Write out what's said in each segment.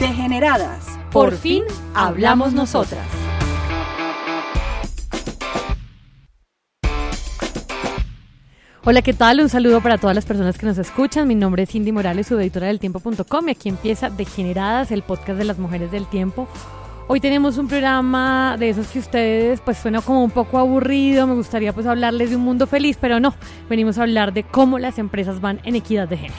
Degeneradas. Por fin hablamos nosotras. Hola, ¿qué tal? Un saludo para todas las personas que nos escuchan. Mi nombre es Cindy Morales, subeditora del Tiempo.com, y aquí empieza Degeneradas, el podcast de las mujeres del tiempo. Hoy tenemos un programa de esos que ustedes pues suena como un poco aburrido. Me gustaría pues hablarles de un mundo feliz, pero no. Venimos a hablar de cómo las empresas van en equidad de género.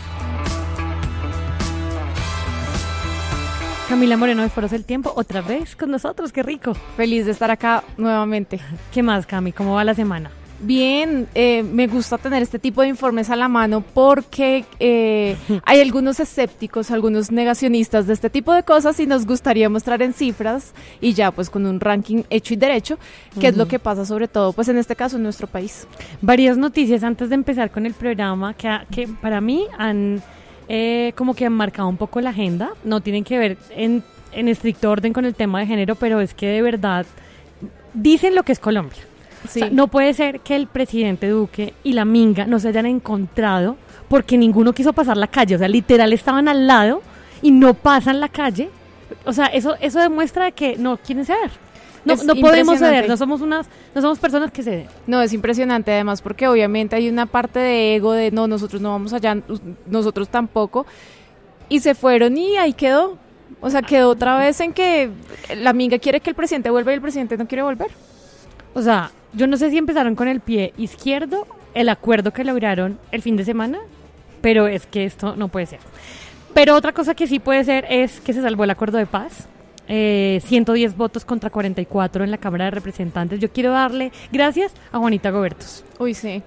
Camila Moreno de Foros del Tiempo, otra vez con nosotros, qué rico. Feliz de estar acá nuevamente. ¿Qué más, Cami? ¿Cómo va la semana? Bien, me gusta tener este tipo de informes a la mano porque hay algunos escépticos, algunos negacionistas de este tipo de cosas y nos gustaría mostrar en cifras y ya pues con un ranking hecho y derecho, qué es lo que pasa sobre todo pues en este caso en nuestro país. Varias noticias antes de empezar con el programa que para mí han como que han marcado un poco la agenda, no tienen que ver en estricto orden con el tema de género, pero es que de verdad dicen lo que es Colombia. Sí. O sea, no puede ser que el presidente Duque y la Minga no se hayan encontrado porque ninguno quiso pasar la calle. O sea, literal estaban al lado y no pasan la calle. O sea, eso demuestra que no quieren ceder. No podemos ceder, no somos personas que ceden. No, es impresionante además porque obviamente hay una parte de ego de no, nosotros no vamos allá, nosotros tampoco. Y se fueron y ahí quedó. O sea, quedó otra vez en que la Minga quiere que el presidente vuelva y el presidente no quiere volver. O sea, yo no sé si empezaron con el pie izquierdo, el acuerdo que lograron el fin de semana, pero es que esto no puede ser. Pero otra cosa que sí puede ser es que se salvó el acuerdo de paz. 110 votos contra 44 en la Cámara de Representantes. Yo quiero darle gracias a Juanita Gobertus. Uy, sí.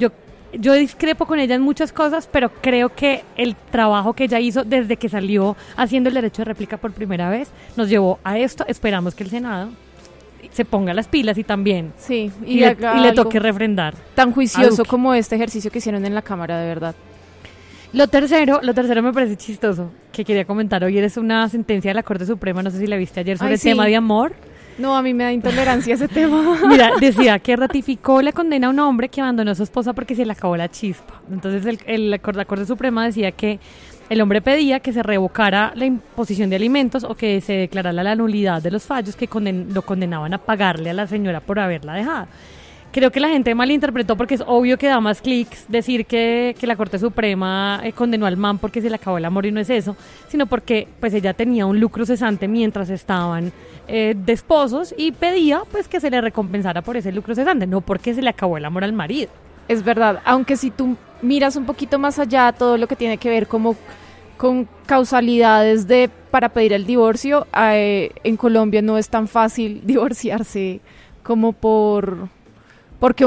Yo discrepo con ella en muchas cosas, pero creo que el trabajo que ella hizo desde que salió haciendo el derecho de réplica por primera vez nos llevó a esto. Esperamos que el Senado se ponga las pilas y también sí, y le toque refrendar. Tan juicioso como este ejercicio que hicieron en la Cámara, de verdad. Lo tercero me parece chistoso, que quería comentar hoy, es una sentencia de la Corte Suprema, no sé si la viste ayer, sobre el tema de amor. No, a mí me da intolerancia ese tema. Mira, decía que ratificó la condena a un hombre que abandonó a su esposa porque se le acabó la chispa. Entonces la Corte Suprema decía que el hombre pedía que se revocara la imposición de alimentos o que se declarara la nulidad de los fallos que lo condenaban a pagarle a la señora por haberla dejado. Creo que la gente malinterpretó porque es obvio que da más clics decir que la Corte Suprema condenó al man porque se le acabó el amor y no es eso, sino porque pues ella tenía un lucro cesante mientras estaban de esposos y pedía pues que se le recompensara por ese lucro cesante, no porque se le acabó el amor al marido. Es verdad, aunque si tú miras un poquito más allá todo lo que tiene que ver como con causalidades para pedir el divorcio, en Colombia no es tan fácil divorciarse como porque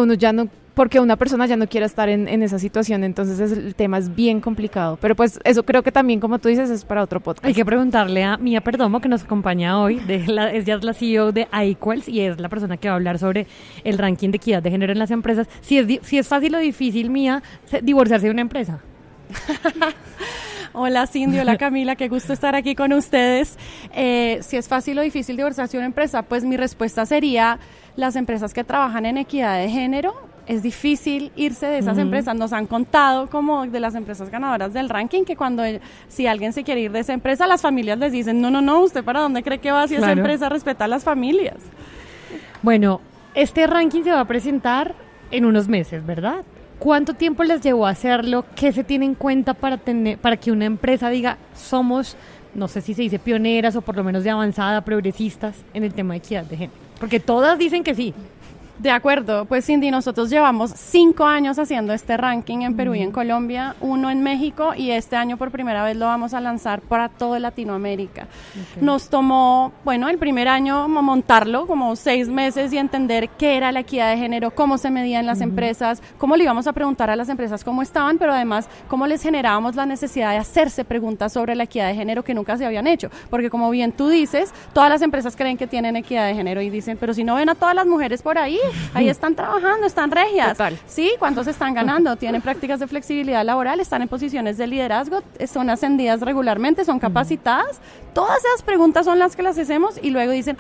una persona ya no quiera estar en esa situación, entonces el tema es bien complicado, pero pues eso creo que también, como tú dices, es para otro podcast. Hay que preguntarle a Mía Perdomo, que nos acompaña hoy, ella es la CEO de iEquals y es la persona que va a hablar sobre el ranking de equidad de género en las empresas. Si es fácil o difícil, Mía, divorciarse de una empresa. Hola Cindy, hola Camila, qué gusto estar aquí con ustedes. Si es fácil o difícil divorciarse de una empresa, pues mi respuesta sería las empresas que trabajan en equidad de género. Es difícil irse de esas empresas. Nos han contado como de las empresas ganadoras del ranking que si alguien se quiere ir de esa empresa, las familias les dicen no, ¿usted para dónde cree que va si esa empresa respeta a las familias? Bueno, este ranking se va a presentar en unos meses, ¿verdad? ¿Cuánto tiempo les llevó a hacerlo? ¿Qué se tiene en cuenta para que una empresa diga somos, no sé si se dice pioneras o por lo menos de avanzada, progresistas en el tema de equidad de género? Porque todas dicen que sí. De acuerdo, pues Cindy, nosotros llevamos 5 años haciendo este ranking en Perú y en Colombia, 1 en México y este año por primera vez lo vamos a lanzar para toda Latinoamérica. Okay. Nos tomó, el primer año montarlo, como 6 meses y entender qué era la equidad de género, cómo se medía en las empresas, cómo le íbamos a preguntar a las empresas cómo estaban, pero además cómo les generábamos la necesidad de hacerse preguntas sobre la equidad de género que nunca se habían hecho, porque como bien tú dices, todas las empresas creen que tienen equidad de género y dicen, pero si no ven a todas las mujeres por ahí están trabajando, están regias. Total. Sí, ¿cuántos están ganando? Tienen prácticas de flexibilidad laboral, están en posiciones de liderazgo, son ascendidas regularmente, son capacitadas. Todas esas preguntas son las que las hacemos y luego dicen,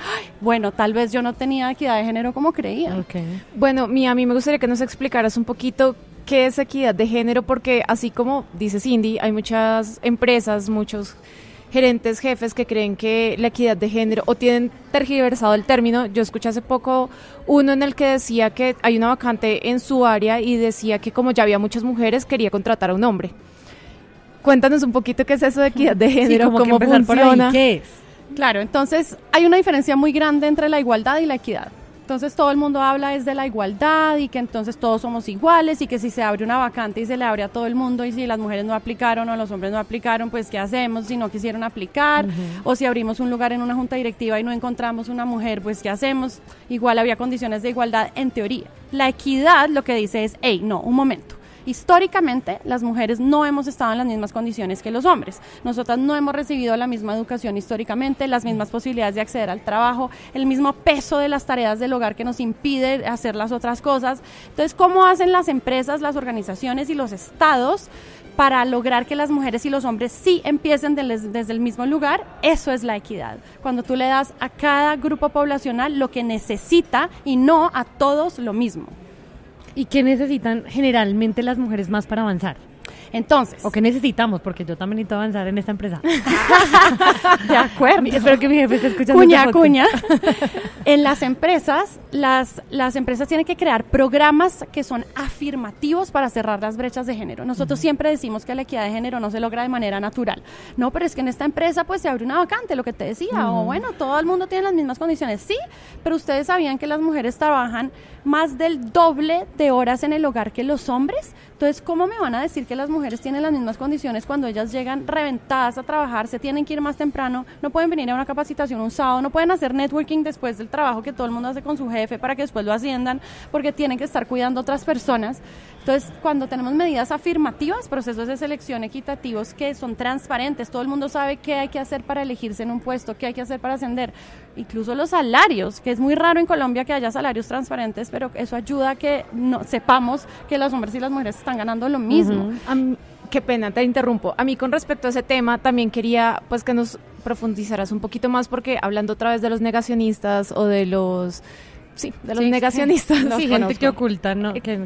tal vez yo no tenía equidad de género como creía. Okay. Bueno, Mía, a mí me gustaría que nos explicaras un poquito qué es equidad de género, porque así como dice Cindy, hay muchas empresas, muchos gerentes, jefes que creen que la equidad de género o tienen tergiversado el término. Yo escuché hace poco uno en el que decía que hay una vacante en su área y decía que como ya había muchas mujeres, quería contratar a un hombre. Cuéntanos un poquito qué es eso de equidad de género, sí, cómo funciona. Por ahí, ¿qué es? Claro, entonces hay una diferencia muy grande entre la igualdad y la equidad. Entonces todo el mundo habla es de la igualdad y que entonces todos somos iguales y que si se abre una vacante y se le abre a todo el mundo y si las mujeres no aplicaron o los hombres no aplicaron, pues ¿qué hacemos si no quisieron aplicar? O si abrimos un lugar en una junta directiva y no encontramos una mujer, pues ¿qué hacemos? Igual había condiciones de igualdad en teoría. La equidad lo que dice es, hey, no, un momento. Históricamente, las mujeres no hemos estado en las mismas condiciones que los hombres. Nosotras no hemos recibido la misma educación históricamente, las mismas posibilidades de acceder al trabajo, el mismo peso de las tareas del hogar que nos impide hacer las otras cosas. Entonces, ¿cómo hacen las empresas, las organizaciones y los estados para lograr que las mujeres y los hombres sí empiecen desde el mismo lugar? Eso es la equidad. Cuando tú le das a cada grupo poblacional lo que necesita y no a todos lo mismo. ¿Y qué necesitan generalmente las mujeres más para avanzar? Entonces. ¿O qué necesitamos? Porque yo también necesito avanzar en esta empresa. De acuerdo. Espero que mi jefe esté escuchando. Cuña. En las empresas, las empresas tienen que crear programas que son afirmativos para cerrar las brechas de género. Nosotros siempre decimos que la equidad de género no se logra de manera natural. No, pero es que en esta empresa pues se abre una vacante, lo que te decía. O bueno, todo el mundo tiene las mismas condiciones. Sí, pero ustedes sabían que las mujeres trabajan más del doble de horas en el hogar que los hombres. Entonces, ¿cómo me van a decir que las mujeres tienen las mismas condiciones cuando ellas llegan reventadas a trabajar, se tienen que ir más temprano, no pueden venir a una capacitación un sábado, no pueden hacer networking después del trabajo que todo el mundo hace con su jefe para que después lo asciendan, porque tienen que estar cuidando a otras personas? Entonces, cuando tenemos medidas afirmativas, procesos de selección equitativos que son transparentes, todo el mundo sabe qué hay que hacer para elegirse en un puesto, qué hay que hacer para ascender, incluso los salarios, que es muy raro en Colombia que haya salarios transparentes, pero eso ayuda a que sepamos que los hombres y las mujeres están ganando lo mismo. Qué pena, te interrumpo. A mí con respecto a ese tema también quería pues que nos profundizaras un poquito más, porque hablando otra vez de los negacionistas o de los... Sí, de los negacionistas. Sí, gente que oculta, ¿no? Que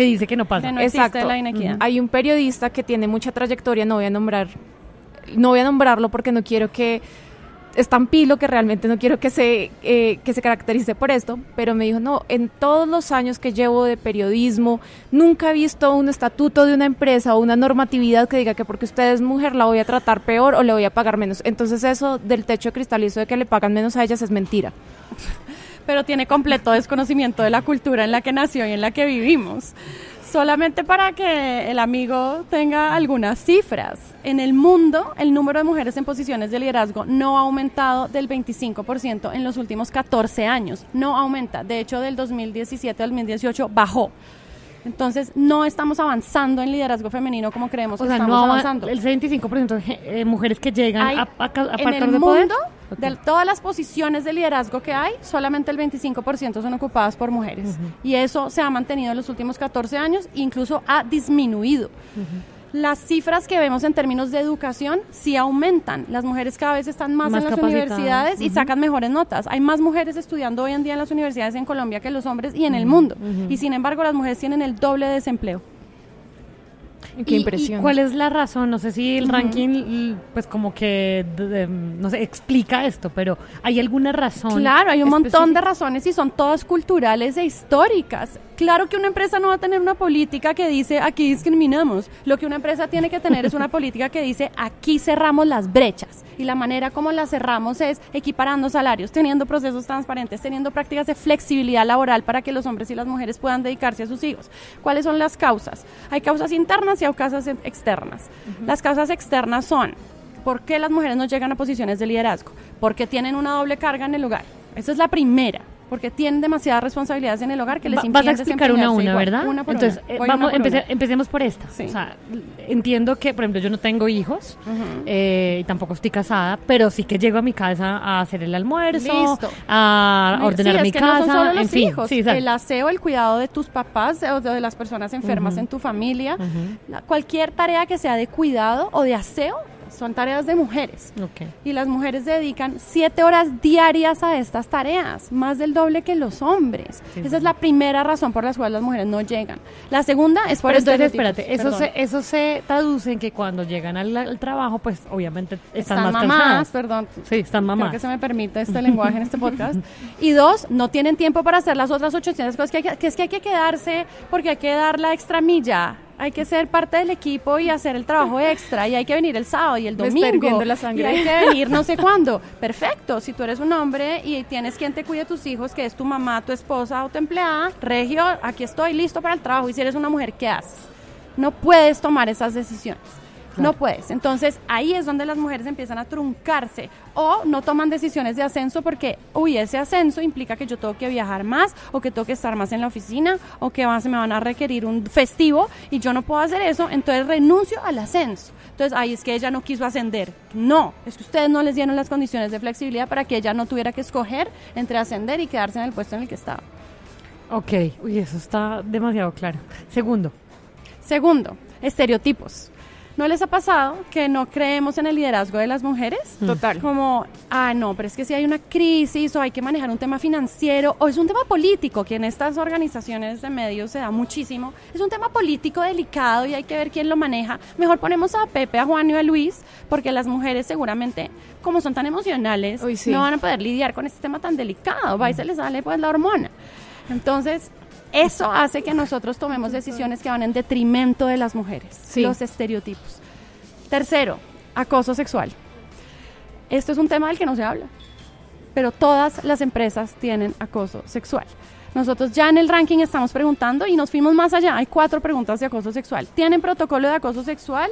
dice que no pasa. Que no existe la inequidad. Hay un periodista que tiene mucha trayectoria, no voy a nombrarlo porque no quiero que... Es tan pilo que realmente no quiero que se caracterice por esto, pero me dijo, no, en todos los años que llevo de periodismo, nunca he visto un estatuto de una empresa o una normatividad que diga que porque usted es mujer la voy a tratar peor o le voy a pagar menos. Entonces eso del techo de cristal y eso de que le pagan menos a ellas es mentira. Pero tiene completo desconocimiento de la cultura en la que nació y en la que vivimos. Solamente para que el amigo tenga algunas cifras. En el mundo, el número de mujeres en posiciones de liderazgo no ha aumentado del 25% en los últimos 14 años. No aumenta. De hecho, del 2017 al 2018 bajó. Entonces, no estamos avanzando en liderazgo femenino como creemos que estamos avanzando. El 25% de mujeres que llegan a cargos de poder. En el mundo, de todas las posiciones de liderazgo que hay, solamente el 25% son ocupadas por mujeres. Y eso se ha mantenido en los últimos 14 años, incluso ha disminuido. Las cifras que vemos en términos de educación sí aumentan. Las mujeres cada vez están más en las universidades y sacan mejores notas. Hay más mujeres estudiando hoy en día en las universidades en Colombia que los hombres y en el mundo. Y sin embargo, las mujeres tienen el doble de desempleo. Qué impresión. ¿Y cuál es la razón? No sé si el ranking, pues como que, no sé, explica esto, pero ¿hay alguna razón? Claro, hay un montón de razones y son todas culturales e históricas. Claro que una empresa no va a tener una política que dice aquí discriminamos. Lo que una empresa tiene que tener es una política que dice aquí cerramos las brechas. Y la manera como las cerramos es equiparando salarios, teniendo procesos transparentes, teniendo prácticas de flexibilidad laboral para que los hombres y las mujeres puedan dedicarse a sus hijos. ¿Cuáles son las causas? Hay causas internas y hay causas externas. Las causas externas son ¿por qué las mujeres no llegan a posiciones de liderazgo? Porque tienen una doble carga en el hogar. Esa es la primera. Porque tienen demasiadas responsabilidades en el hogar que les impiden. Vas a explicar una a una, ¿verdad? Una por Entonces, una. empecemos por esta. Sí. O sea, entiendo que, por ejemplo, yo no tengo hijos y tampoco estoy casada, pero sí que llego a mi casa a hacer el almuerzo, a ordenar mi casa, no son solo los hijos, sí, el aseo, el cuidado de tus papás o de las personas enfermas en tu familia, cualquier tarea que sea de cuidado o de aseo son tareas de mujeres. Okay. Y las mujeres dedican 7 horas diarias a estas tareas, más del doble que los hombres. Sí, Esa es la primera razón por la cual las mujeres no llegan. La segunda es por Pero entonces, estereotipos. espérate, eso se traduce en que cuando llegan al trabajo, pues obviamente están más mamás, cansadas. perdón. Sí, están mamás. Creo que se me permite este lenguaje en este podcast. Y 2, no tienen tiempo para hacer las otras 800 cosas que es que hay que quedarse porque hay que dar la extra milla. Hay que ser parte del equipo y hacer el trabajo extra, y hay que venir el sábado y el Me está domingo, hirviendo la y sangre. hay que venir no sé cuándo. Perfecto, si tú eres un hombre y tienes quien te cuide tus hijos, que es tu mamá, tu esposa o tu empleada, regio, aquí estoy listo para el trabajo. Y si eres una mujer, ¿qué haces? No puedes tomar esas decisiones. No puedes. Entonces, ahí es donde las mujeres empiezan a truncarse o no toman decisiones de ascenso porque, ese ascenso implica que yo tengo que viajar más o que tengo que estar más en la oficina o que se me van a requerir un festivo y yo no puedo hacer eso, entonces renuncio al ascenso. Entonces, ahí es que ella no quiso ascender. No, es que ustedes no les dieron las condiciones de flexibilidad para que ella no tuviera que escoger entre ascender y quedarse en el puesto en el que estaba. Ok, eso está demasiado claro. Segundo, estereotipos. ¿No les ha pasado que no creemos en el liderazgo de las mujeres? Total. Como, no, pero es que si hay una crisis o hay que manejar un tema financiero o es un tema político, que en estas organizaciones de medios se da muchísimo, es un tema político delicado y hay que ver quién lo maneja. Mejor ponemos a Pepe, a Juan y a Luis, porque las mujeres seguramente, como son tan emocionales, no van a poder lidiar con este tema tan delicado. Va y se les sale pues la hormona. Entonces, eso hace que nosotros tomemos decisiones que van en detrimento de las mujeres, los estereotipos. Tercero, acoso sexual. Esto es un tema del que no se habla, pero todas las empresas tienen acoso sexual. Nosotros ya en el ranking estamos preguntando y nos fuimos más allá. Hay 4 preguntas de acoso sexual. ¿Tienen protocolo de acoso sexual?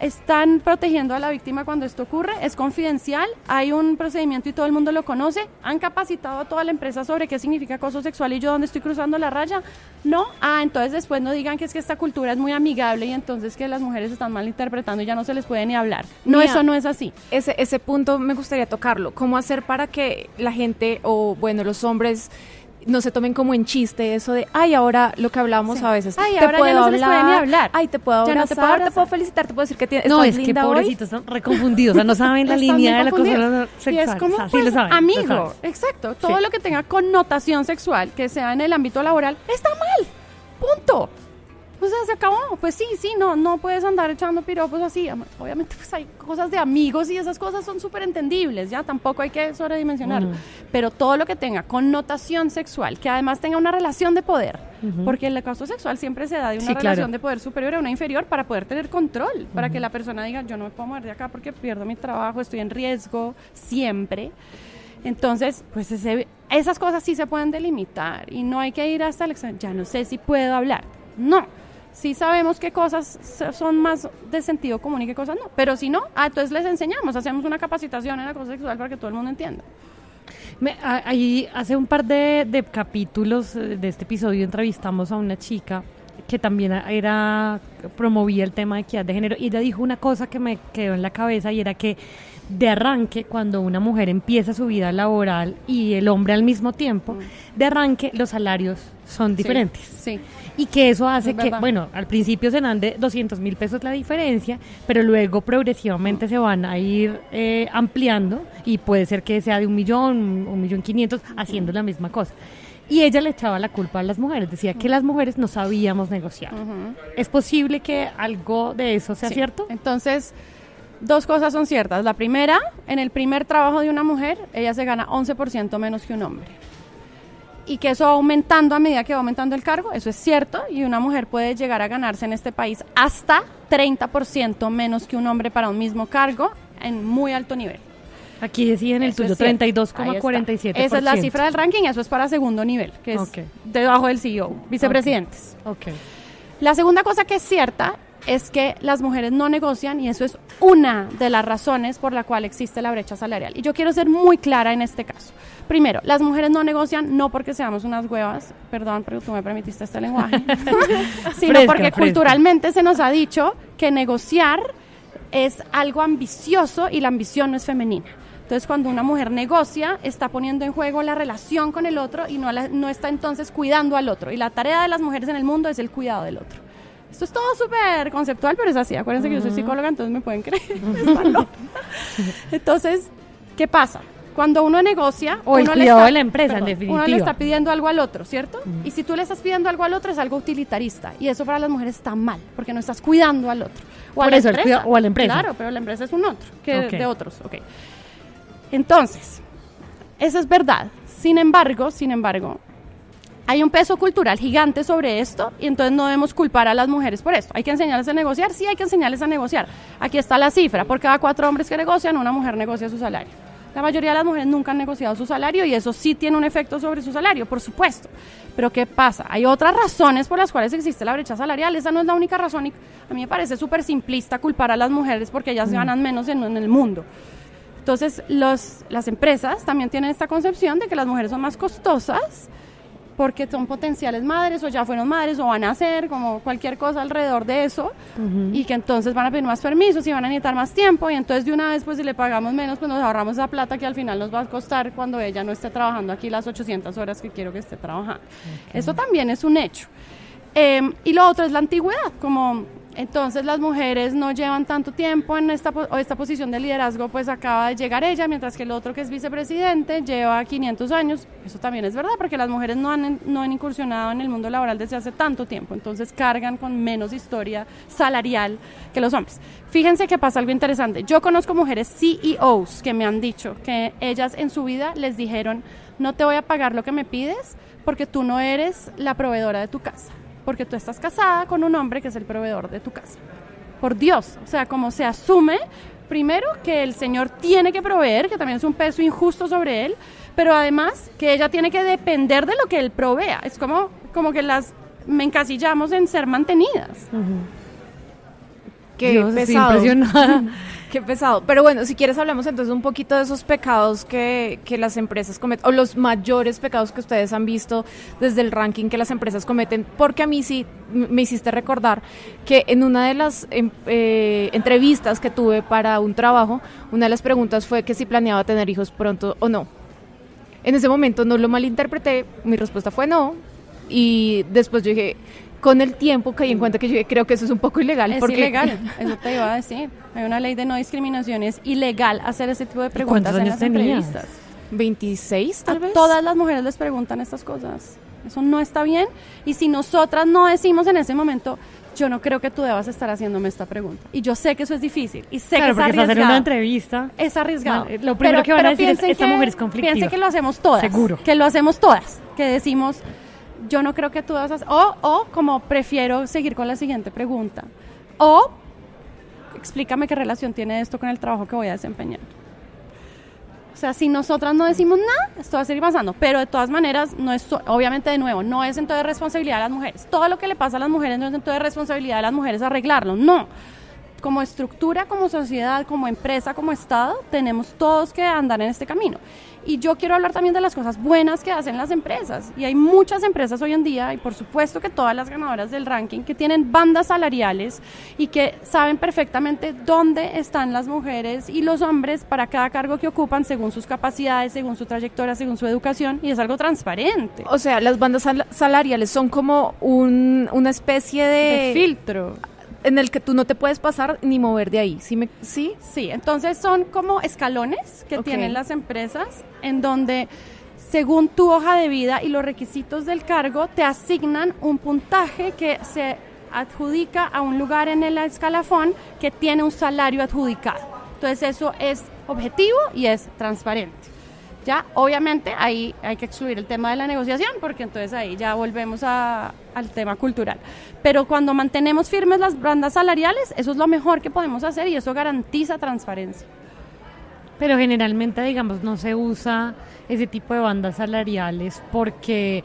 ¿Están protegiendo a la víctima cuando esto ocurre? ¿Es confidencial? ¿Hay un procedimiento y todo el mundo lo conoce? ¿Han capacitado a toda la empresa sobre qué significa acoso sexual y yo dónde estoy cruzando la raya? No. Entonces después no digan que es que esta cultura es muy amigable y entonces que las mujeres están malinterpretando y ya no se les puede ni hablar. No, mira, eso no es así. Ese punto me gustaría tocarlo. ¿Cómo hacer para que la gente, o bueno, los hombres, no se tomen como en chiste eso de, ahora lo que hablamos a veces, te ahora puedo ya no se les puede ni hablar, te puedo abrazar, te puedo felicitar, te puedo decir que estás no, es linda que pobrecitos están reconfundidos, o sea, no saben la línea de la cosa sexual. Y es como, sí lo saben, amigo, exacto, todo lo que tenga connotación sexual, que sea en el ámbito laboral, está mal, punto. O sea, se acabó. Pues sí, no puedes andar echando piropos así. Obviamente, pues hay cosas de amigos y esas cosas son súper entendibles, ¿ya? Tampoco hay que sobredimensionarlo. Pero todo lo que tenga connotación sexual, que además tenga una relación de poder, porque el acoso sexual siempre se da de una relación de poder superior a una inferior para poder tener control, para que la persona diga, yo no me puedo mover de acá porque pierdo mi trabajo, estoy en riesgo siempre. Entonces, pues esas cosas sí se pueden delimitar y no hay que ir hasta el extremo. Ya no sé si puedo hablar. No. Sí sabemos qué cosas son más de sentido común y qué cosas no, pero si no, entonces les enseñamos, hacemos una capacitación en acoso sexual para que todo el mundo entienda. Ahí hace un par de capítulos de este episodio entrevistamos a una chica que también promovía el tema de equidad de género y ella dijo una cosa que me quedó en la cabeza y era que de arranque, cuando una mujer empieza su vida laboral y el hombre al mismo tiempo, de arranque los salarios son diferentes. Sí. Y que eso hace que, bueno, al principio serán de 200,000 pesos la diferencia, pero luego progresivamente se van a ir ampliando y puede ser que sea de 1,000,000, 1,500,000, haciendo la misma cosa. Y ella le echaba la culpa a las mujeres, decía que las mujeres no sabíamos negociar. ¿Es posible que algo de eso sea cierto? Entonces, 2 cosas son ciertas. La primera, en el primer trabajo de una mujer, ella se gana 11% menos que un hombre. Y que eso va aumentando a medida que va aumentando el cargo, eso es cierto, y una mujer puede llegar a ganarse en este país hasta 30% menos que un hombre para un mismo cargo en muy alto nivel. Aquí decía en el tuyo 32,47%. Esa es la cifra del ranking, eso es para segundo nivel, que es debajo del CEO, vicepresidentes. La segunda cosa que es cierta es que las mujeres no negocian y eso es una de las razones por la cual existe la brecha salarial. Y yo quiero ser muy clara en este caso. Primero, las mujeres no negocian no porque seamos unas huevas, perdón, pero tú me permitiste este lenguaje, sino porque culturalmente se nos ha dicho que negociar es algo ambicioso y la ambición no es femenina. Entonces, cuando una mujer negocia, está poniendo en juego la relación con el otro y no está entonces cuidando al otro. Y la tarea de las mujeres en el mundo es el cuidado del otro. Esto es todo súper conceptual, pero es así. Acuérdense que yo soy psicóloga, entonces me pueden creer. Están locos. Entonces, ¿qué pasa? Cuando uno negocia... O el cuidado de la empresa, en definitiva. Uno le está pidiendo algo al otro, ¿cierto? Y si tú le estás pidiendo algo al otro, es algo utilitarista. Y eso para las mujeres está mal, porque no estás cuidando al otro. O a la empresa. O a la empresa. Claro, pero la empresa es un otro, que Okay. de otros. Okay. Entonces, eso es verdad. Sin embargo, hay un peso cultural gigante sobre esto y entonces no debemos culpar a las mujeres por esto. ¿Hay que enseñarles a negociar? Sí, hay que enseñarles a negociar. Aquí está la cifra. Por cada 4 hombres que negocian, una mujer negocia su salario. La mayoría de las mujeres nunca han negociado su salario y eso sí tiene un efecto sobre su salario, por supuesto. Pero ¿qué pasa? Hay otras razones por las cuales existe la brecha salarial. Esa no es la única razón y a mí me parece súper simplista culpar a las mujeres porque ellas ganan menos en el mundo. Entonces, las empresas también tienen esta concepción de que las mujeres son más costosas porque son potenciales madres o ya fueron madres o van a ser como cualquier cosa alrededor de eso y que entonces van a pedir más permisos y van a necesitar más tiempo y entonces de una vez pues si le pagamos menos pues nos ahorramos esa plata que al final nos va a costar cuando ella no esté trabajando aquí las 800 horas que quiero que esté trabajando. Eso también es un hecho. Y lo otro es la antigüedad, como entonces las mujeres no llevan tanto tiempo en esta posición de liderazgo, pues acaba de llegar ella, mientras que el otro que es vicepresidente lleva 500 años. Eso también es verdad, porque las mujeres no han incursionado en el mundo laboral desde hace tanto tiempo, entonces cargan con menos historia salarial que los hombres. Fíjense que pasa algo interesante. Yo conozco mujeres CEOs que me han dicho que ellas en su vida les dijeron, no te voy a pagar lo que me pides porque tú no eres la proveedora de tu casa. Porque tú estás casada con un hombre que es el proveedor de tu casa. Por Dios, o sea, como se asume, primero, que el señor tiene que proveer, que también es un peso injusto sobre él, pero además que ella tiene que depender de lo que él provea. Es como que me encasillamos en ser mantenidas. Qué Dios, pesado. estoy impresionada. Qué pesado. Pero bueno, si quieres hablamos entonces un poquito de esos pecados que las empresas cometen, o los mayores pecados que ustedes han visto desde el ranking que las empresas cometen, porque a mí sí me hiciste recordar que en una de las entrevistas que tuve para un trabajo, una de las preguntas fue que si planeaba tener hijos pronto o no. En ese momento no lo malinterpreté, mi respuesta fue no, y después yo dije... Con el tiempo caí en cuenta que yo creo que eso es un poco ilegal. Es ilegal, eso te iba a decir. Hay una ley de no discriminación, es ilegal hacer ese tipo de preguntas en las entrevistas. 26 tal vez. A todas las mujeres les preguntan estas cosas. Eso no está bien. Y si nosotras no decimos en ese momento, yo no creo que tú debas estar haciéndome esta pregunta. Y yo sé que eso es difícil. Y sé que es arriesgado. Hacer una entrevista. Es arriesgado. Lo primero que van a decir es, esta mujer es conflictiva. Piensen que lo hacemos todas. Seguro. Que lo hacemos todas. Que decimos... Yo no creo que tú vas a hacer, o como prefiero seguir con la siguiente pregunta, o explícame qué relación tiene esto con el trabajo que voy a desempeñar. O sea, si nosotras no decimos nada, esto va a seguir pasando, pero de todas maneras, no es obviamente de nuevo, no es entonces responsabilidad de las mujeres. Todo lo que le pasa a las mujeres no es entonces responsabilidad de las mujeres arreglarlo, no. Como estructura, como sociedad, como empresa, como Estado, tenemos todos que andar en este camino. Y yo quiero hablar también de las cosas buenas que hacen las empresas. Y hay muchas empresas hoy en día, y por supuesto que todas las ganadoras del ranking, que tienen bandas salariales y que saben perfectamente dónde están las mujeres y los hombres para cada cargo que ocupan, según sus capacidades, según su trayectoria, según su educación, y es algo transparente. O sea, las bandas salariales son como una especie de filtro en el que tú no te puedes pasar ni mover de ahí, ¿sí? Sí, entonces son como escalones que tienen las empresas en donde, según tu hoja de vida y los requisitos del cargo, te asignan un puntaje que se adjudica a un lugar en el escalafón que tiene un salario adjudicado. Entonces eso es objetivo y es transparente. Ya, obviamente, ahí hay que excluir el tema de la negociación, porque entonces ahí ya volvemos al tema cultural. Pero cuando mantenemos firmes las bandas salariales, eso es lo mejor que podemos hacer y eso garantiza transparencia. Pero generalmente, digamos, no se usa ese tipo de bandas salariales porque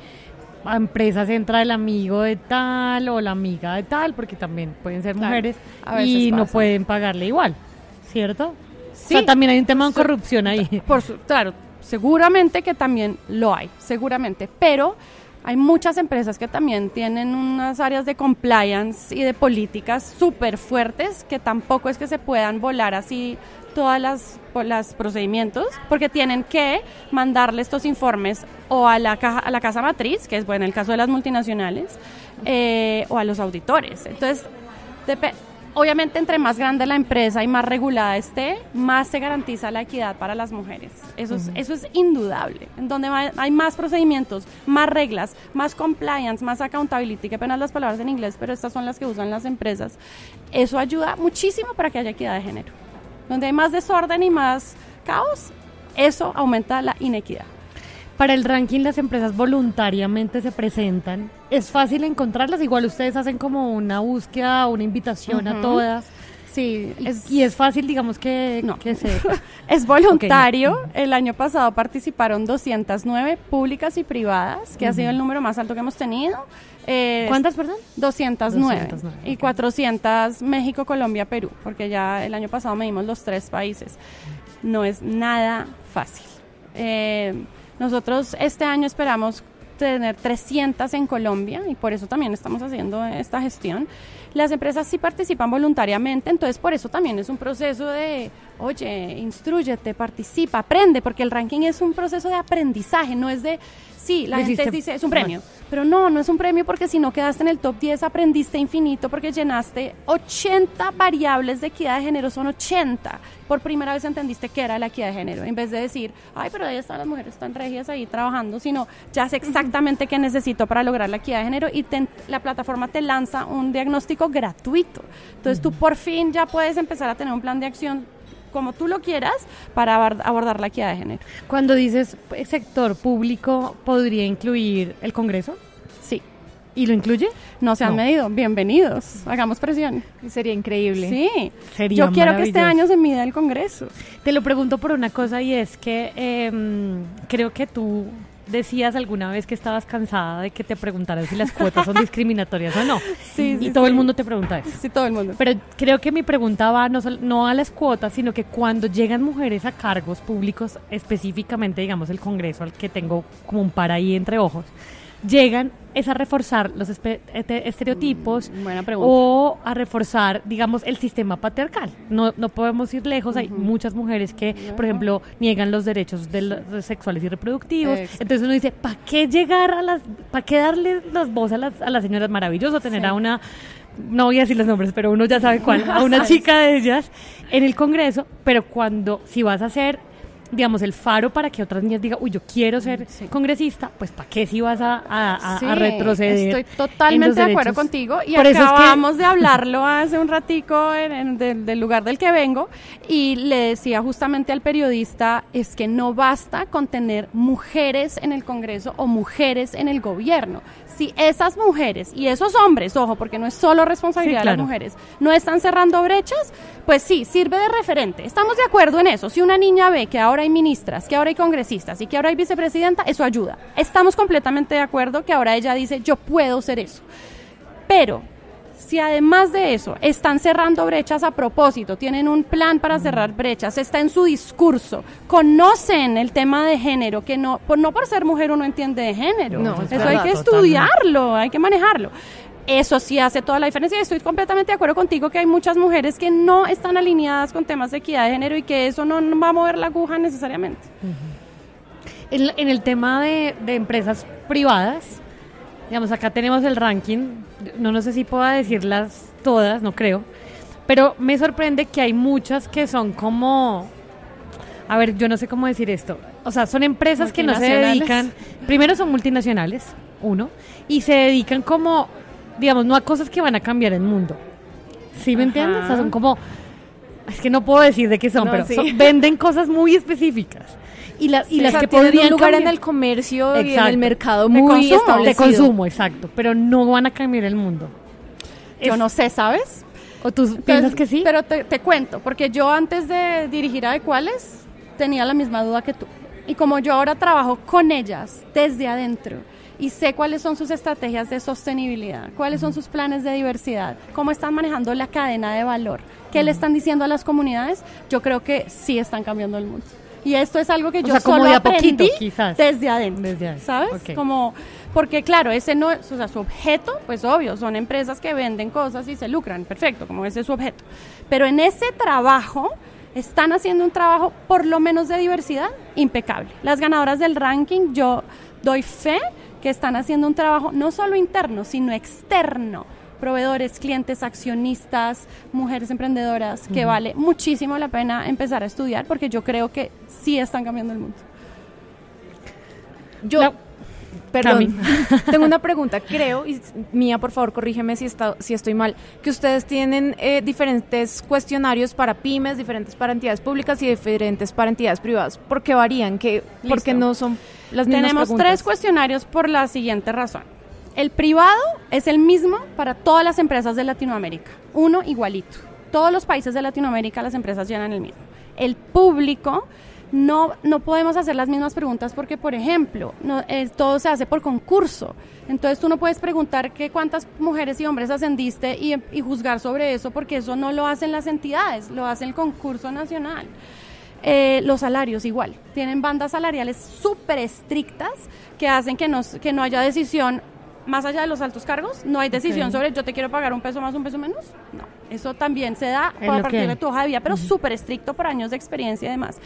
a empresas entra el amigo de tal o la amiga de tal, porque también pueden ser mujeres y no pueden pagarle igual, ¿cierto? Sí. O sea, también hay un tema de corrupción ahí. Claro. Seguramente que también lo hay, seguramente, pero Hay muchas empresas que también tienen unas áreas de compliance y de políticas súper fuertes que tampoco es que se puedan volar así todas las procedimientos, porque tienen que mandarle estos informes o a la casa matriz, que es bueno en el caso de las multinacionales, o a los auditores. Entonces, obviamente, entre más grande la empresa y más regulada esté, más se garantiza la equidad para las mujeres. Eso es indudable. En donde hay más procedimientos, más reglas, más compliance, más accountability, que apenas las palabras en inglés, pero estas son las que usan las empresas. Eso ayuda muchísimo para que haya equidad de género. Donde hay más desorden y más caos, eso aumenta la inequidad. Para el ranking, las empresas voluntariamente se presentan. ¿Es fácil encontrarlas? Igual ustedes hacen como una búsqueda, una invitación a todas. Sí. Y es fácil, digamos, que se... Es voluntario. Okay. El año pasado participaron 209 públicas y privadas, que ha sido el número más alto que hemos tenido. ¿Cuántas, perdón? 209. Y 400 México, Colombia, Perú, porque ya el año pasado medimos los 3 países. No es nada fácil. Nosotros este año esperamos tener 300 en Colombia y por eso también estamos haciendo esta gestión. Las empresas sí participan voluntariamente, entonces por eso también es un proceso de, oye, instrúyete, participa, aprende, porque el ranking es un proceso de aprendizaje, no es de, sí, la gente dice, es un premio, pero no es un premio porque si no quedaste en el top 10 aprendiste infinito porque llenaste 80 variables de equidad de género, son 80. Por primera vez entendiste qué era la equidad de género, en vez de decir, ay, pero ahí están las mujeres tan regias ahí trabajando, sino ya sé exactamente qué necesito para lograr la equidad de género y la plataforma te lanza un diagnóstico gratuito. Entonces tú por fin ya puedes empezar a tener un plan de acción como tú lo quieras para abordar la equidad de género. Cuando dices sector público, ¿podría incluir el Congreso? Sí. ¿Y lo incluye? No se han medido. Bienvenidos. Hagamos presión. Sería increíble. Sí. Yo quiero que este año se mida el Congreso. Te lo pregunto por una cosa y es que creo que tú decías alguna vez que estabas cansada de que te preguntaran si las cuotas son discriminatorias o no. Sí, y todo el mundo te pregunta eso. Sí, todo el mundo. Pero creo que mi pregunta va no a las cuotas, sino que cuando llegan mujeres a cargos públicos, específicamente, digamos, el Congreso, al que tengo como un par ahí entre ojos, llegan es a reforzar los estereotipos o a reforzar, digamos, el sistema patriarcal. No podemos ir lejos, hay muchas mujeres que, por ejemplo, niegan los derechos de los sexuales y reproductivos. Entonces uno dice, ¿para qué para qué darle las voz a las señoras? Maravilloso tener a una, no voy a decir los nombres, pero uno ya sabe cuál, a una chica de ellas en el Congreso, pero si vas a hacer, digamos, el faro para que otras niñas digan, uy, yo quiero ser congresista, pues ¿para qué si vas a retroceder? Estoy totalmente de acuerdo contigo y por acabamos de hablarlo hace un ratico del lugar del que vengo y le decía justamente al periodista, es que no basta con tener mujeres en el Congreso o mujeres en el gobierno. Si esas mujeres y esos hombres, ojo, porque no es solo responsabilidad de las mujeres, no están cerrando brechas, pues sí, sirve de referente. Estamos de acuerdo en eso. Si una niña ve que ahora hay ministras, que ahora hay congresistas y que ahora hay vicepresidenta, eso ayuda. Estamos completamente de acuerdo que ahora ella dice, yo puedo ser eso. Pero si además de eso están cerrando brechas a propósito, tienen un plan para cerrar brechas, está en su discurso, conocen el tema de género, que no por ser mujer uno entiende de género, eso hay que estudiarlo, hay que manejarlo. Eso sí hace toda la diferencia y estoy completamente de acuerdo contigo que hay muchas mujeres que no están alineadas con temas de equidad de género y que eso no va a mover la aguja necesariamente. En el tema de empresas privadas, digamos, acá tenemos el ranking, no sé si pueda decirlas todas, no creo, pero me sorprende que hay muchas que son como, a ver, yo no sé cómo decir esto, o sea, son empresas que no se dedican, primero son multinacionales, y se dedican como, digamos, no a cosas que van a cambiar el mundo, ¿sí me entiendes? O sea, son como, es que no puedo decir de qué son, pero venden cosas muy específicas. Y las que podrían un lugar cambiar en el comercio y en el mercado muy establecido. De consumo, exacto, pero no van a cambiar el mundo. Yo no sé, ¿sabes? ¿O tú piensas que sí? Pero te cuento, porque yo antes de dirigir Adecuales tenía la misma duda que tú. Y como yo ahora trabajo con ellas desde adentro y sé cuáles son sus estrategias de sostenibilidad, cuáles son sus planes de diversidad, cómo están manejando la cadena de valor, qué le están diciendo a las comunidades, yo creo que sí están cambiando el mundo. Y esto es algo que yo sea, como solo de a poquito, aprendí quizás. desde adentro, ¿sabes? Okay. Como, porque claro, ese no es, o sea, su objeto, pues obvio, son empresas que venden cosas y se lucran, perfecto, como ese es su objeto. Pero en ese trabajo están haciendo un trabajo, por lo menos de diversidad, impecable. Las ganadoras del ranking, yo doy fe que están haciendo un trabajo no solo interno, sino externo. Proveedores, clientes, accionistas, mujeres emprendedoras, que vale muchísimo la pena empezar a estudiar, porque yo creo que sí están cambiando el mundo. Perdón, tengo una pregunta, creo, y Mía, por favor, corrígeme si estoy mal, que ustedes tienen diferentes cuestionarios para pymes, diferentes para entidades públicas y diferentes para entidades privadas. ¿Por qué varían? ¿Por qué no son las mismas Tenemos preguntas? 3 cuestionarios por la siguiente razón. El privado es el mismo para todas las empresas de Latinoamérica, uno igualito. Todos los países de Latinoamérica las empresas llenan el mismo. El público no podemos hacer las mismas preguntas porque, por ejemplo, todo se hace por concurso. Entonces tú no puedes preguntar cuántas mujeres y hombres ascendiste y juzgar sobre eso, porque eso no lo hacen las entidades, lo hace el concurso nacional. Los salarios igual, tienen bandas salariales súper estrictas que hacen que no haya decisión más allá de los altos cargos, no hay decisión sobre yo te quiero pagar un peso más, un peso menos, no. Eso también se da a partir de tu hoja de vida, pero súper estricto por años de experiencia y demás.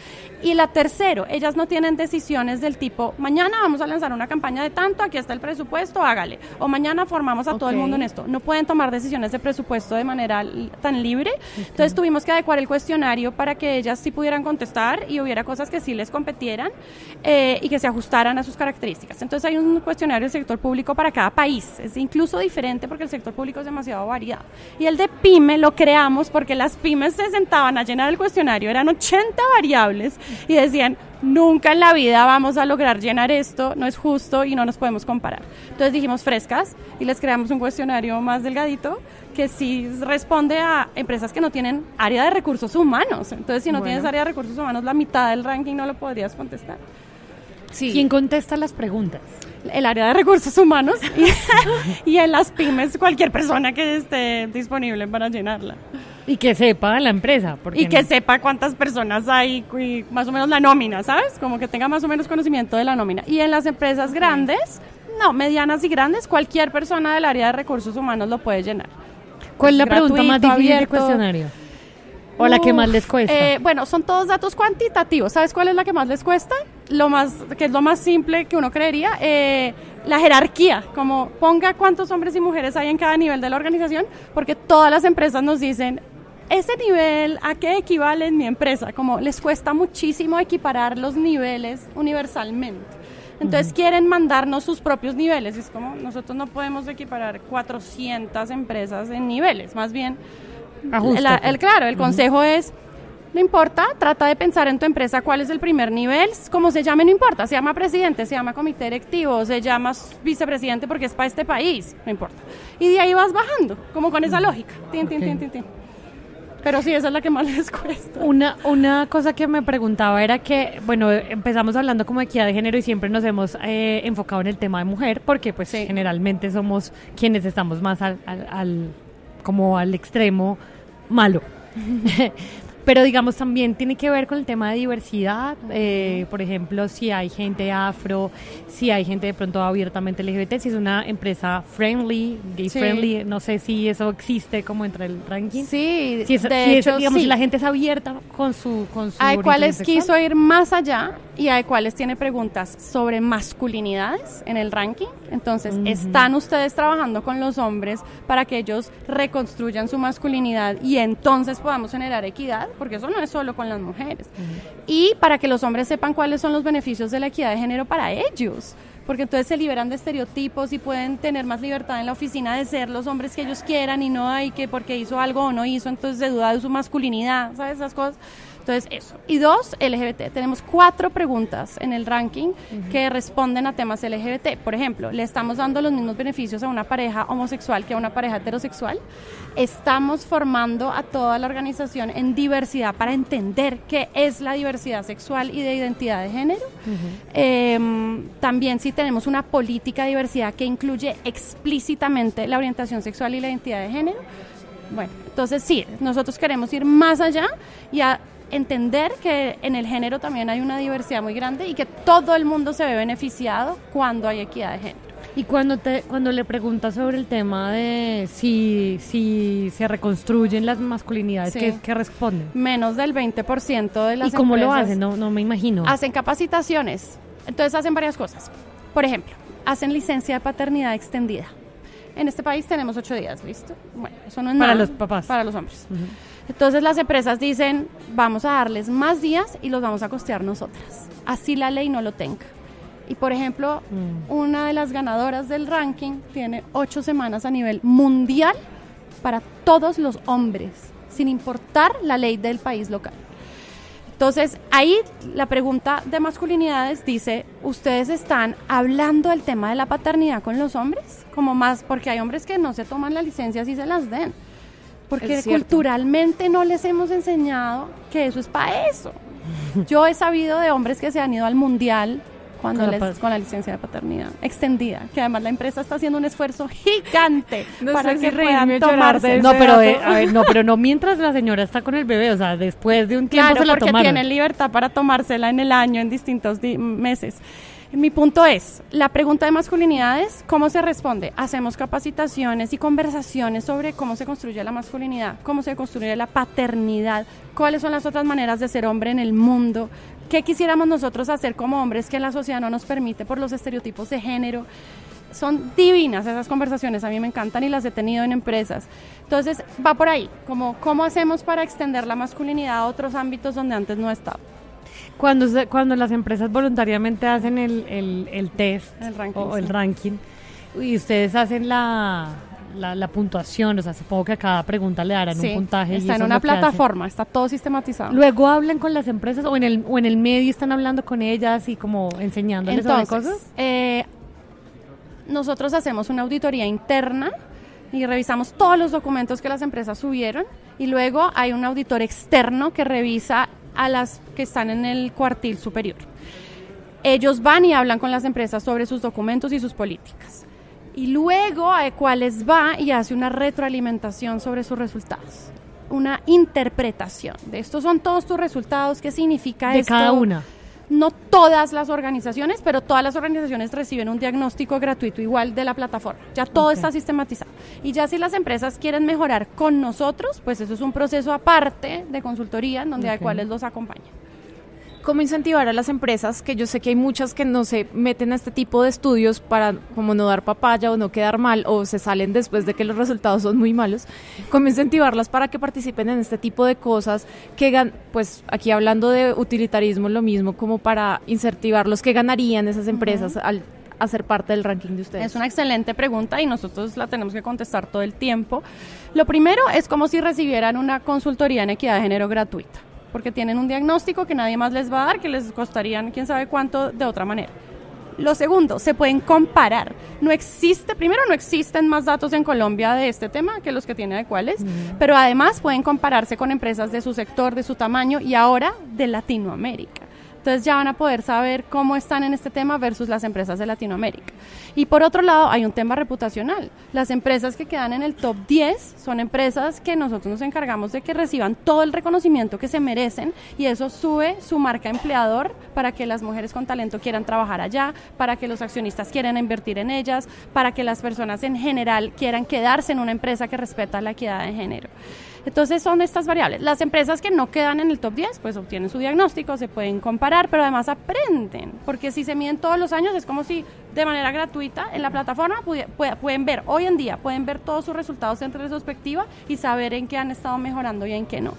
Y la tercero, ellas no tienen decisiones del tipo, mañana vamos a lanzar una campaña de tanto, aquí está el presupuesto, hágale. O mañana formamos a todo el mundo en esto. No pueden tomar decisiones de presupuesto de manera tan libre. Entonces tuvimos que adecuar el cuestionario para que ellas sí pudieran contestar y hubiera cosas que sí les competieran y que se ajustaran a sus características. Entonces hay un cuestionario del sector público para cada país. Es incluso diferente porque el sector público es demasiado variado. Y el de PYME lo creamos porque las pymes se sentaban a llenar el cuestionario, eran 80 variables y decían, nunca en la vida vamos a lograr llenar esto, no es justo y no nos podemos comparar. Entonces dijimos frescas y les creamos un cuestionario más delgadito que sí responde a empresas que no tienen área de recursos humanos. Entonces si no tienes área de recursos humanos, la mitad del ranking no lo podrías contestar. Sí. ¿Quién contesta las preguntas? El área de recursos humanos y en las pymes cualquier persona que esté disponible para llenarla. Y que sepa la empresa. Y que sepa cuántas personas hay y más o menos la nómina, ¿sabes? Como que tenga más o menos conocimiento de la nómina. Y en las empresas grandes, medianas y grandes, cualquier persona del área de recursos humanos lo puede llenar. ¿Cuál es la pregunta más difícil del cuestionario? ¿O la que más les cuesta? Bueno, son todos datos cuantitativos. ¿Sabes cuál es la que más les cuesta? Que es lo más simple que uno creería, la jerarquía, como ponga cuántos hombres y mujeres hay en cada nivel de la organización, porque todas las empresas nos dicen, ese nivel, ¿a qué equivale en mi empresa? Como les cuesta muchísimo equiparar los niveles universalmente. Entonces quieren mandarnos sus propios niveles. Es como, nosotros no podemos equiparar 400 empresas en niveles, más bien... el consejo es, no importa, trata de pensar en tu empresa cuál es el primer nivel, como se llame no importa, se llama presidente, se llama comité directivo, se llama vicepresidente porque es para este país, no importa. Y de ahí vas bajando, como con esa lógica. Tin. Pero sí, esa es la que más les cuesta. Una cosa que me preguntaba era que, bueno, empezamos hablando como de equidad de género y siempre nos hemos enfocado en el tema de mujer, porque pues generalmente somos quienes estamos más como al extremo malo. Pero digamos también tiene que ver con el tema de diversidad, por ejemplo, si hay gente afro, si hay gente de pronto abiertamente LGBT, si es una empresa friendly, gay friendly, no sé si eso existe como entre el ranking. Sí, si la gente es abierta con su hay cuales quiso ir más allá y hay cuales tiene preguntas sobre masculinidades en el ranking. Entonces, ¿están ustedes trabajando con los hombres para que ellos reconstruyan su masculinidad y entonces podamos generar equidad? Porque eso no es solo con las mujeres. Y para que los hombres sepan cuáles son los beneficios de la equidad de género para ellos. Porque entonces se liberan de estereotipos y pueden tener más libertad en la oficina de ser los hombres que ellos quieran y no hay que porque hizo algo o no hizo, entonces se duda de su masculinidad, ¿sabes? Esas cosas. Entonces, eso. Y 2, LGBT. Tenemos 4 preguntas en el ranking que responden a temas LGBT. Por ejemplo, ¿le estamos dando los mismos beneficios a una pareja homosexual que a una pareja heterosexual? Estamos formando a toda la organización en diversidad para entender qué es la diversidad sexual y de identidad de género. También si tenemos una política de diversidad que incluye explícitamente la orientación sexual y la identidad de género. Bueno, entonces sí, nosotros queremos ir más allá y entender que en el género también hay una diversidad muy grande y que todo el mundo se ve beneficiado cuando hay equidad de género. Y cuando le preguntas sobre el tema de si se reconstruyen las masculinidades, Sí. ¿qué responden? Menos del 20% de las ¿Y cómo lo empresas hacen? No me imagino. hacen capacitaciones. Entonces hacen varias cosas. Por ejemplo, hacen licencia de paternidad extendida. En este país tenemos 8 días, ¿listo? Bueno, eso no es Para nada los papás. para los hombres. Ujú. Entonces las empresas dicen, vamos a darles más días y los vamos a costear nosotras. Así la ley no lo tenga. Y por ejemplo, una de las ganadoras del ranking tiene 8 semanas a nivel mundial para todos los hombres, sin importar la ley del país local. Entonces, ahí la pregunta de masculinidades dice, ¿ustedes están hablando del tema de la paternidad con los hombres? Como más, porque hay hombres que no se toman la licencia si se las den. Porque Es cierto. culturalmente no les hemos enseñado que eso es para eso. Yo he sabido de hombres que se han ido al mundial con la licencia de paternidad extendida, que además la empresa está haciendo un esfuerzo gigante No para sé que si reírme puedan o llorar de tomarse. ese No, pero dato. a ver, pero no mientras la señora está con el bebé, o sea, después de un tiempo Claro, se la porque tomaron. tienen libertad para tomársela en el año, en distintos meses. Mi punto es, la pregunta de masculinidades, ¿cómo se responde? Hacemos capacitaciones y conversaciones sobre cómo se construye la masculinidad, cómo se construye la paternidad, cuáles son las otras maneras de ser hombre en el mundo, qué quisiéramos nosotros hacer como hombres que la sociedad no nos permite por los estereotipos de género. Son divinas esas conversaciones, a mí me encantan y las he tenido en empresas. Entonces, va por ahí, como cómo hacemos para extender la masculinidad a otros ámbitos donde antes no estaba. Cuando las empresas voluntariamente hacen el test El ranking, o el sí. ranking y ustedes hacen la puntuación, o sea, supongo que a cada pregunta le darán Sí, un puntaje. y está eso en es una lo que hacen. plataforma, está todo sistematizado. Luego hablan con las empresas o en el medio están hablando con ellas y como enseñándoles sobre Entonces, cosas. nosotros hacemos una auditoría interna y revisamos todos los documentos que las empresas subieron y luego hay un auditor externo que revisa a las que están en el cuartil superior. Ellos van y hablan con las empresas sobre sus documentos y sus políticas. Y luego a Equales va y hace una retroalimentación sobre sus resultados. Una interpretación de estos son todos tus resultados, qué significa De esto. cada una. No todas las organizaciones, pero todas las organizaciones reciben un diagnóstico gratuito igual de la plataforma. Ya todo Ok. está sistematizado. Y ya si las empresas quieren mejorar con nosotros, pues eso es un proceso aparte de consultoría en donde Ok. a Equales los acompaña. ¿Cómo incentivar a las empresas, que yo sé que hay muchas que no se meten a este tipo de estudios para como no dar papaya o no quedar mal o se salen después de que los resultados son muy malos? ¿Cómo incentivarlas para que participen en este tipo de cosas que pues aquí hablando de utilitarismo lo mismo, como para incentivarlos, qué ganarían esas empresas al hacer parte del ranking de ustedes? Es una excelente pregunta y nosotros la tenemos que contestar todo el tiempo. Lo primero es como si recibieran una consultoría en equidad de género gratuita, porque tienen un diagnóstico que nadie más les va a dar, que les costarían quién sabe cuánto de otra manera. Lo segundo, se pueden comparar. No existen más datos en Colombia de este tema que los que tiene Equales, pero además pueden compararse con empresas de su sector, de su tamaño y ahora de Latinoamérica. Entonces ya van a poder saber cómo están en este tema versus las empresas de Latinoamérica. Y por otro lado, hay un tema reputacional. Las empresas que quedan en el top 10 son empresas que nosotros nos encargamos de que reciban todo el reconocimiento que se merecen y eso sube su marca empleador para que las mujeres con talento quieran trabajar allá, para que los accionistas quieran invertir en ellas, para que las personas en general quieran quedarse en una empresa que respeta la equidad de género. Entonces son estas variables. Las empresas que no quedan en el top 10 pues obtienen su diagnóstico, se pueden comparar, pero además aprenden, porque si se miden todos los años es como si de manera gratuita en la plataforma pueden ver, hoy en día pueden ver todos sus resultados en retrospectiva y saber en qué han estado mejorando y en qué no.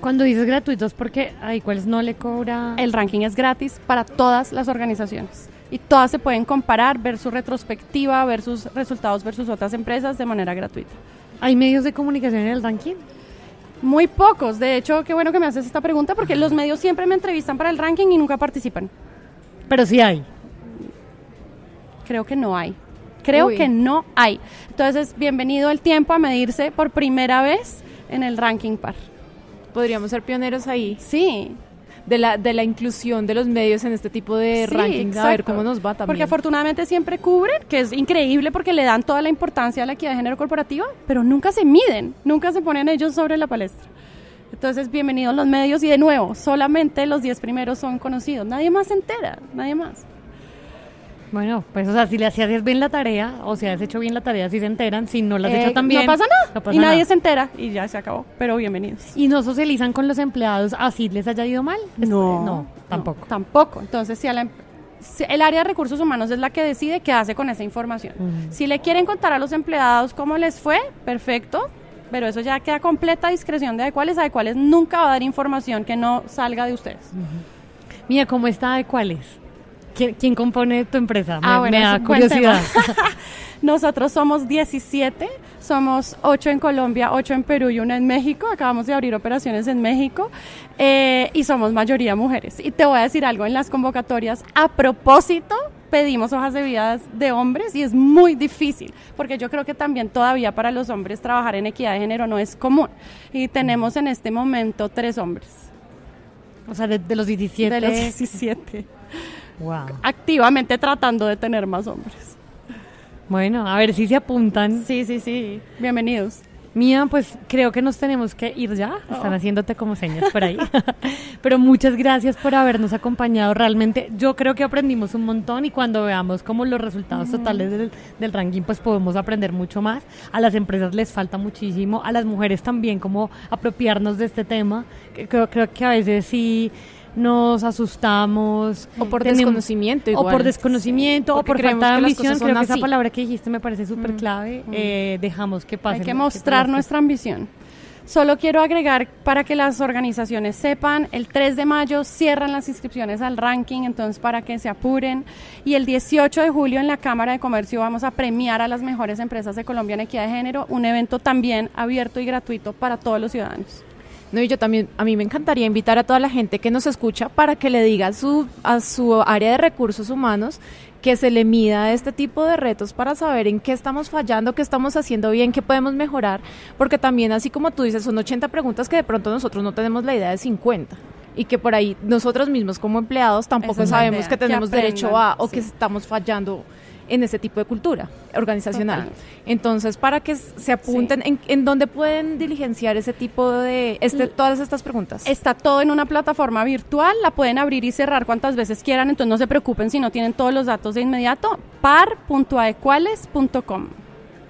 Cuando dices gratuitos, porque a Equales no le cobra... El ranking es gratis para todas las organizaciones y todas se pueden comparar, ver su retrospectiva, ver sus resultados versus otras empresas de manera gratuita. ¿Hay medios de comunicación en el ranking? Muy pocos, de hecho, qué bueno que me haces esta pregunta porque los medios siempre me entrevistan para el ranking y nunca participan. Pero sí hay. Creo que no hay. Entonces, bienvenido el tiempo a medirse por primera vez en el ranking par. Podríamos ser pioneros ahí, Sí, de la inclusión de los medios en este tipo de sí, rankings, a ver exacto. cómo nos va también. Porque afortunadamente siempre cubren, que es increíble porque le dan toda la importancia a la equidad de género corporativa, pero nunca se miden, nunca se ponen ellos sobre la palestra. Entonces, bienvenidos los medios y de nuevo, solamente los 10 primeros son conocidos. Nadie más se entera, nadie más. Bueno, pues, o sea, si le hacías bien la tarea, o si has hecho bien la tarea, si se enteran, si no la has hecho tan bien, no pasa nada. No pasa y nadie nada. se entera y ya se acabó. Pero bienvenidos. ¿Y no socializan con los empleados así les haya ido mal? No, tampoco. Tampoco. Entonces, si el área de recursos humanos es la que decide qué hace con esa información. Si le quieren contar a los empleados cómo les fue, perfecto, pero eso ya queda completa discreción de cuáles nunca va a dar información que no salga de ustedes. Mira, ¿cómo está de cuáles? ¿Quién compone tu empresa? Bueno, me da es un buen curiosidad. Nosotros somos 17, somos 8 en Colombia, 8 en Perú y 1 en México. Acabamos de abrir operaciones en México y somos mayoría mujeres. Y te voy a decir algo, en las convocatorias, a propósito, pedimos hojas de vida de hombres y es muy difícil, porque yo creo que también todavía para los hombres trabajar en equidad de género no es común. Y tenemos en este momento 3 hombres. O sea, de los 17. De los 17. Wow. Activamente tratando de tener más hombres. Bueno, a ver si se apuntan. Sí. Bienvenidos. Mía, pues creo que nos tenemos que ir ya. Están haciéndote como señas por ahí. Pero muchas gracias por habernos acompañado. Realmente yo creo que aprendimos un montón y cuando veamos como los resultados totales del ranking, pues podemos aprender mucho más. A las empresas les falta muchísimo, a las mujeres también como apropiarnos de este tema. Creo que a veces sí nos asustamos. O por desconocimiento igual. O por desconocimiento, o por falta de ambición. Creo que esa así. palabra que dijiste me parece súper clave. Dejamos que pase. Hay que mostrar nuestra ambición. Solo quiero agregar para que las organizaciones sepan, el 3 de mayo cierran las inscripciones al ranking, entonces para que se apuren. Y el 18 de julio en la Cámara de Comercio vamos a premiar a las mejores empresas de Colombia en equidad de género, un evento también abierto y gratuito para todos los ciudadanos. No, y yo también, a mí me encantaría invitar a toda la gente que nos escucha para que le diga a su área de recursos humanos que se le mida este tipo de retos para saber en qué estamos fallando, qué estamos haciendo bien, qué podemos mejorar, porque también, así como tú dices, son 80 preguntas que de pronto nosotros no tenemos la idea de 50 y que por ahí nosotros mismos como empleados tampoco sabemos que tenemos derecho a o que estamos fallando en ese tipo de cultura organizacional. Total. Entonces, para que se apunten, ¿en dónde pueden diligenciar ese tipo de, todas estas preguntas? Está todo en una plataforma virtual, la pueden abrir y cerrar cuantas veces quieran, entonces no se preocupen si no tienen todos los datos de inmediato, par.adecuales.com.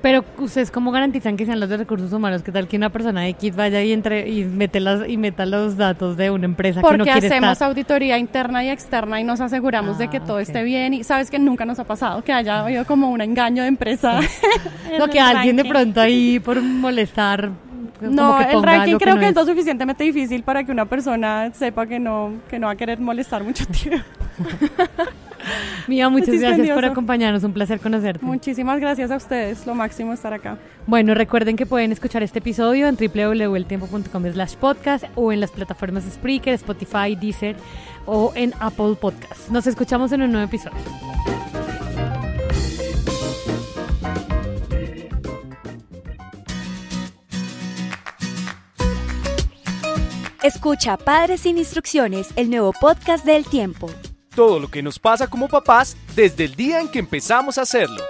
Pero ustedes cómo garantizan que sean los de recursos humanos, que tal que una persona X vaya y meta los datos de una empresa que no quiere estar? Porque hacemos auditoría interna y externa y nos aseguramos de que todo esté bien, y sabes que nunca nos ha pasado que haya habido como un engaño de empresa. No, que alguien de pronto ahí por molestar. No, el ranking creo que es lo suficientemente difícil para que una persona sepa que no va a querer molestar mucho tiempo. Mía, muchas gracias por acompañarnos, un placer conocerte. Muchísimas gracias a ustedes, lo máximo estar acá. Bueno, recuerden que pueden escuchar este episodio en www.eltiempo.com/podcast o en las plataformas Spreaker, Spotify, Deezer o en Apple Podcasts. Nos escuchamos en un nuevo episodio. Escucha Padres sin Instrucciones, el nuevo podcast de El Tiempo. Todo lo que nos pasa como papás desde el día en que empezamos a hacerlo.